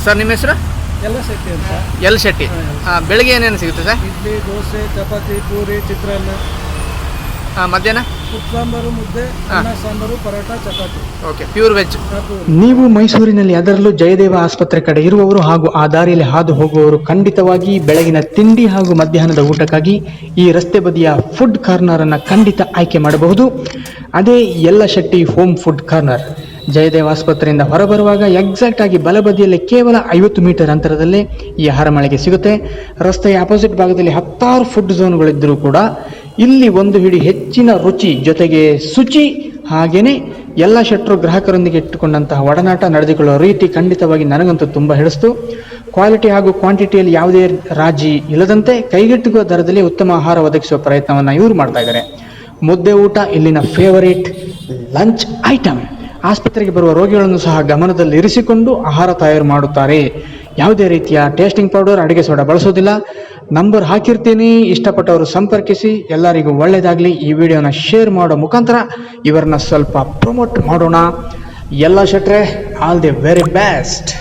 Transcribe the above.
Sir ನಿಮ್ಮ ಹೆಸರು? ಎಲ್ಲ ಶೆಟ್ಟಿ ಅಂತ. ಎಲ್ ಶೆಟ್ಟಿ. ಬೆಳಿಗ್ಗೆ ಏನೇನು ಸಿಗುತ್ತೆ ಸರ್? ಇಡ್ಲಿ, ದೋಸೆ, ಚಪಾತಿ, ಪೂರಿ, ಚಿತ್ರಾನ್ನ, ಮಧ್ಯಾಹ್ನ ಉಪ್ಪು ಸಾಂಬಾರು, ಮುದ್ದೆ, ಅನ್ನ sambar, paratha, chapati. Okay, pure veg. ನೀವು ಮೈಸೂರಿನಲ್ಲಿ ಅದರಲ್ಲೂ ಜಯದೇವ ಆಸ್ಪತ್ರೆ ಕಡೆ ಇರುವವರು ಹಾಗೂ ಆ ದಾರಿಯಲ್ಲಿ ಹಾದು ಹೋಗುವವರು ಖಂಡಿತವಾಗಿ ಬೆಳಗಿನ ತಿಂಡಿ ಹಾಗೂ ಮಧ್ಯಾಹ್ನದ ಊಟಕ್ಕಾಗಿ ಈ ರಸ್ತೆ ಬದಿಯ ಫುಡ್ ಕಾರ್ನರ್ ಅನ್ನು ಖಂಡಿತ ಆಯ್ಕೆ ಮಾಡಬಹುದು. ಅದೇ ಎಲ್ಲ Shetty home food corner. Jayadeva ಆಸ್ಪತ್ರೆಯಿಂದ ಹೊರಬರುವಾಗ ಎಕ್ಸಾಕ್ಟ್ ಆಗಿ ಬಲಬದಿಯಲ್ಲಿ ಕೇವಲ 50 ಮೀಟರ್ ಅಂತರದಲ್ಲೇ ಈ ಆಹಾರ ಮಳಿಗೆ ಸಿಗುತ್ತೆ. ರಸ್ತೆಯ ಅಪೋಸಿಟ್ ಭಾಗದಲ್ಲಿ 10 ಫುಡ್ ಝೋನ್ಗಳಿದ್ದರೂ ಕೂಡ ಇಲ್ಲಿ ಒಂದು ಹಿಡಿ ಹೆಚ್ಚಿನ ರುಚಿ ಜೊತೆಗೆ ಶುಚಿ ಹಾಗೇನೆ ಎಲ್ಲ ಶೆಟ್ಟರು ಗ್ರಾಹಕರೊಂದಿಗೆ ಇಟ್ಟುಕೊಂಡಂತಹ ಒಡನಾಟ ನಡೆದುಕೊಳ್ಳುವ ರೀತಿ ಖಂಡಿತವಾಗಿ ನನಗಂತೂ ತುಂಬ ಹಿಡಿಸ್ತು. ಕ್ವಾಲಿಟಿ ಹಾಗೂ ಕ್ವಾಂಟಿಟಿಯಲ್ಲಿ ಯಾವುದೇ ರಾಜಿ ಇಲ್ಲದಂತೆ ಕೈಗೆಟುಕುವ ದರದಲ್ಲಿ ಉತ್ತಮ ಆಹಾರ ಒದಗಿಸುವ ಪ್ರಯತ್ನವನ್ನು ಇವರು ಮಾಡ್ತಾ ಇದ್ದಾರೆ. ಮುದ್ದೆ ಊಟ ಇಲ್ಲಿನ ಫೇವರೇಟ್ ಲಂಚ್ ಐಟಮ್. ಆಸ್ಪತ್ರೆಗೆ ಬರುವ ರೋಗಿಗಳನ್ನು ಸಹ ಗಮನದಲ್ಲಿ ಇರಿಸಿಕೊಂಡು ಆಹಾರ ತಯಾರು ಮಾಡುತ್ತಾರೆ. ಯಾವುದೇ ರೀತಿಯ ಟೇಸ್ಟಿಂಗ್ ಪೌಡರ್, ಅಡುಗೆ ಸೋಡಾ ಬಳಸೋದಿಲ್ಲ. ನಂಬರ್ ಹಾಕಿರ್ತೀನಿ, ಇಷ್ಟಪಟ್ಟವರು ಸಂಪರ್ಕಿಸಿ. ಎಲ್ಲರಿಗೂ ಒಳ್ಳೆಯದಾಗಲಿ. ಈ ವಿಡಿಯೋನ ಶೇರ್ ಮಾಡೋ ಮುಖಾಂತರ ಇವರನ್ನ ಸ್ವಲ್ಪ ಪ್ರಮೋಟ್ ಮಾಡೋಣ. ಎಲ್ಲ ಶೆಟ್ರೆ, ಆಲ್ ದಿ ವೆರಿ ಬೆಸ್ಟ್.